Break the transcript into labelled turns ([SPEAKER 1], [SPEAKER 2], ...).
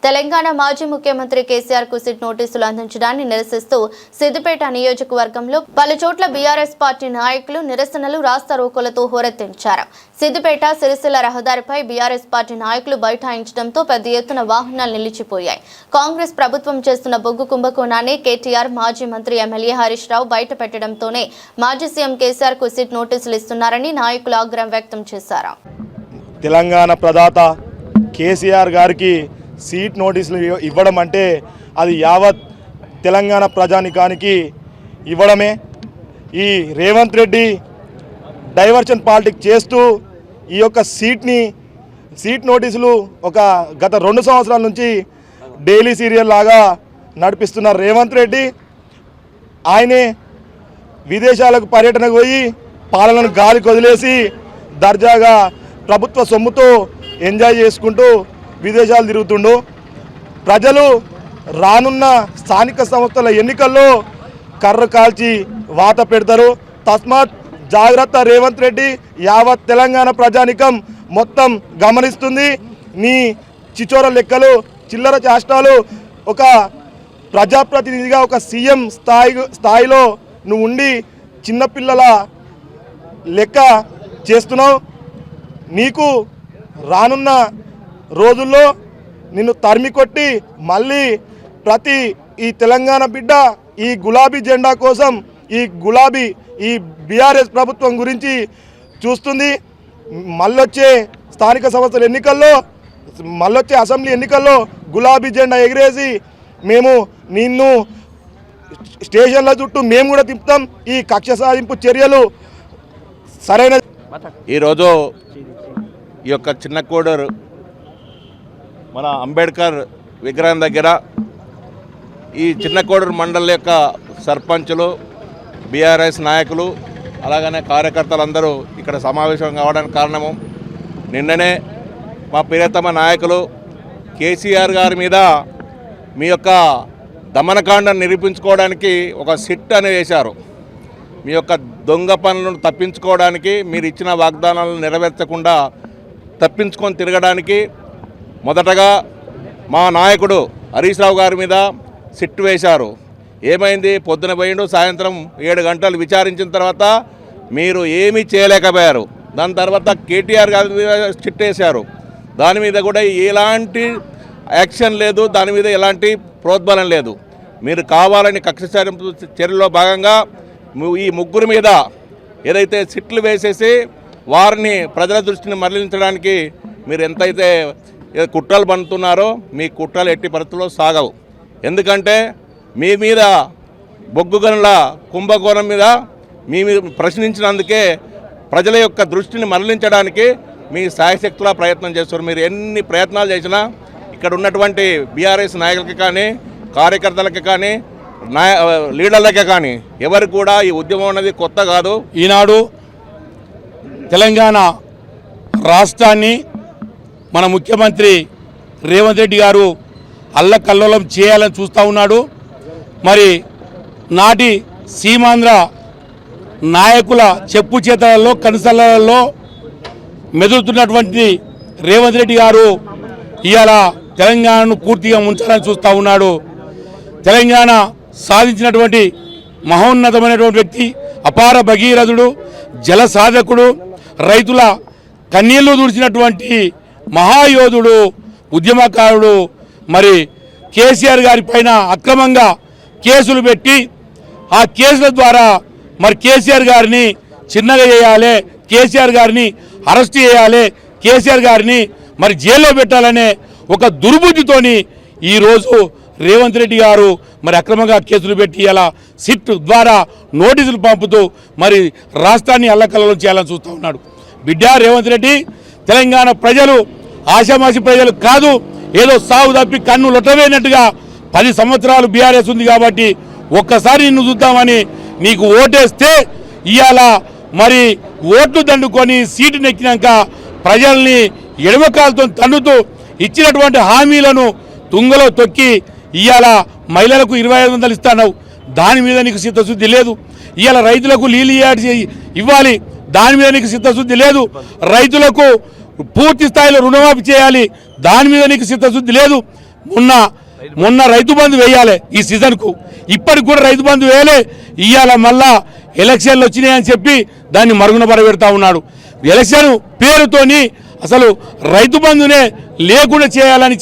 [SPEAKER 1] తెలంగాణ మాజీ ముఖ్యమంత్రి కేసీఆర్ కు సిట్ నోటీసులు అందించడాన్ని నిరసిస్తూ సిద్దిపేట నియోజకవర్గంలో పలుచోట్ల బీఆర్ఎస్ పార్టీ నాయకులు నిరసనలు రాస్తారోకోలతో హోరెత్తించారు. సిద్దిపేట సిరిసిల్ల రహదారిపై బీఆర్ఎస్ పార్టీ నాయకులు బైఠాయించడంతో పెద్ద ఎత్తున వాహనాలు నిలిచిపోయాయి. కాంగ్రెస్ ప్రభుత్వం చేస్తున్న బొగ్గు కుంభకోణాన్ని కేటీఆర్, మాజీ మంత్రి ఎమ్మెల్యే హరీష్ రావు బయట పెట్టడంతోనే మాజీ సీఎం కేసీఆర్ కు సిట్ నోటీసులు ఇస్తున్నారని నాయకులు ఆగ్రహం వ్యక్తం చేశారు.
[SPEAKER 2] తెలంగాణ ప్రదాత కేసీఆర్ గారికి సీట్ నోటీసులు ఇవ్వడం అంటే అది యావత్ తెలంగాణ ప్రజానికానికి ఇవ్వడమే. ఈ రేవంత్ రెడ్డి డైవర్షన్ పాలిటిక్స్ చేస్తూ ఈ యొక్క సీట్ నోటీసులు గత 2 సంవత్సరాల నుంచి డైలీ సీరియల్ లాగా నడిపిస్తున్న రేవంత్ రెడ్డి ఆయనే విదేశాలకు పర్యటనకు పోయి పాలనను గాలికి వదిలేసి దర్జాగా ప్రభుత్వ సొమ్ముతో ఎంజాయ్ చేసుకుంటూ విదేశాలు తిరుగుతుండు. ప్రజలు రానున్న స్థానిక సంస్థల ఎన్నికల్లో కర్ర కాల్చి వాత పెడతారు. తస్మాత్ జాగ్రత్త రేవంత్ రెడ్డి. యావత్ తెలంగాణ ప్రజానికం మొత్తం గమనిస్తుంది. నీ చిచోర లెక్కలు, చిల్లర చేష్టాలు. ఒక ప్రజాప్రతినిధిగా ఒక సీఎం స్థాయిలో నువ్వు ఉండి చిన్నపిల్లల లెక్క చేస్తున్నావు. నీకు రానున్న రోజుల్లో నిన్ను తరిమి కొట్టి మళ్ళీ ప్రతి ఈ తెలంగాణ బిడ్డ ఈ గులాబీ జెండా కోసం ఈ బీఆర్ఎస్ ప్రభుత్వం గురించి చూస్తుంది. మళ్ళొచ్చే స్థానిక సంస్థల ఎన్నికల్లో, మళ్ళొచ్చే అసెంబ్లీ ఎన్నికల్లో గులాబీ జెండా ఎగిరేసి మేము నిన్ను స్టేషన్ల చుట్టూ మేము కూడా తిప్పుతాం. ఈ కక్ష సాధింపు చర్యలు సరైన.
[SPEAKER 3] ఈరోజు ఈ యొక్క చిన్న కోడూరు మన అంబేద్కర్ విగ్రహం దగ్గర ఈ చిన్న కోడూరు మండలం యొక్క సర్పంచులు, బీఆర్ఎస్ నాయకులు, అలాగనే కార్యకర్తలందరూ ఇక్కడ సమావేశం కావడానికి కారణము నిన్ననే మా ప్రియతమ నాయకులు కేసీఆర్ గారి మీద మీ యొక్క దమనకాండను నిరూపించుకోవడానికి ఒక సిట్ అని వేశారు. మీ యొక్క దొంగ పనులను తప్పించుకోవడానికి, మీరు ఇచ్చిన వాగ్దానాలను నెరవేర్చకుండా తప్పించుకొని తిరగడానికి మొదటగా మా నాయకుడు హరీష్ రావు గారి మీద సిట్ వేశారు. ఏమైంది? పొద్దున పోయిండు, సాయంత్రం 7 గంటలు విచారించిన తర్వాత మీరు ఏమీ చేయలేకపోయారు. దాని తర్వాత కేటీఆర్ గారి మీద సిట్ వేశారు. దాని మీద కూడా ఎలాంటి యాక్షన్ లేదు, దాని మీద ఎలాంటి ప్రోద్బలం లేదు. మీరు కావాలని కక్ష సాధింపు చర్యలో భాగంగా ఈ ముగ్గురు మీద ఏదైతే సిట్లు వేసేసి వారిని ప్రజల దృష్టిని మరలించడానికి మీరు ఎంతైతే కుట్రలు పన్నుతున్నారో మీ కుట్రలు ఎట్టి పరిస్థితుల్లో సాగవు. ఎందుకంటే మీ మీద బొగ్గు గనుల కుంభకోణం మీద మీ ప్రశ్నించినందుకే ప్రజల యొక్క దృష్టిని మరలించడానికి మీ శాయశక్తులా ప్రయత్నం చేస్తారు. మీరు ఎన్ని ప్రయత్నాలు చేసినా ఇక్కడ ఉన్నటువంటి బీఆర్ఎస్ నాయకులకి కానీ, కార్యకర్తలకి కానీ, లీడర్లకే కానీ ఎవరికి కూడా ఈ ఉద్యమం అనేది కొత్త కాదు.
[SPEAKER 4] ఈనాడు తెలంగాణ రాష్ట్రాన్ని మన ముఖ్యమంత్రి రేవంత్ రెడ్డి గారు అల్లకల్లోలం చేయాలని చూస్తూ ఉన్నాడు. మరి నాటి సీమాంధ్ర నాయకుల చెప్పు చేతలలో, కనుసలలో మెదులుతున్నటువంటి రేవంత్ రెడ్డి గారు ఇవాళ తెలంగాణను పూర్తిగా ముంచాలని చూస్తూ ఉన్నాడు. తెలంగాణ సాధించినటువంటి మహోన్నతమైనటువంటి వ్యక్తి, అపార భగీరథుడు, జల సాధకుడు, రైతుల కన్నీళ్లు తుడిచినటువంటి మహాయోధుడు, ఉద్యమకారుడు. మరి కేసీఆర్ గారి పైన అక్రమంగా కేసులు పెట్టి ఆ కేసుల ద్వారా మరి కేసీఆర్ గారిని చిన్నగా చేయాలి, కేసీఆర్ గారిని అరెస్ట్ చేయాలి, కేసీఆర్ గారిని మరి జైల్లో పెట్టాలనే ఒక దుర్బుద్ధితోని ఈరోజు రేవంత్ రెడ్డి గారు మరి అక్రమంగా కేసులు పెట్టి ఇలా సిట్ ద్వారా నోటీసులు పంపుతూ మరి రాష్ట్రాన్ని అల్లకల్లోలం చేయాలని చూస్తూ ఉన్నాడు. బిడ్డ రేవంత్ రెడ్డి, తెలంగాణ ప్రజలు ఆశామాషి ప్రజలు కాదు, ఏదో సాగు తప్పి కన్ను లొట్టవేనట్టుగా 10 సంవత్సరాలు బీఆర్ఎస్ ఉంది కాబట్టి ఒక్కసారి నిన్ను చూద్దామని నీకు ఓటేస్తే ఇవాళ మరి ఓట్లు దండుకొని సీటు నెక్కినాక ప్రజల్ని ఎడమకాలతో తన్నుతూ ఇచ్చినటువంటి హామీలను తుంగలో తొక్కి ఇవాళ మహిళలకు 2500 ఇస్తావు, దాని మీద నీకు చిత్తశుద్ధి లేదు. ఇవాళ రైతులకు నీళ్ళు ఇవ్వాలి, దాని మీద నీకు చిత్తశుద్ధి లేదు. రైతులకు పూర్తి స్థాయిలో రుణమాఫీ చేయాలి, దాని మీద నీకు చిత్తశుద్ధి లేదు. మొన్న రైతు బంధు వేయాలి ఈ సీజన్కు, ఇప్పటికి కూడా రైతు బంధు వేయలే. ఇవాళ మళ్ళా ఎలక్షన్లు వచ్చినాయని చెప్పి దాన్ని మరుగున పడబెడతా ఉన్నాడు. ఎలక్షన్ పేరుతోని అసలు రైతు బంధునే లేకుండా చేయాలని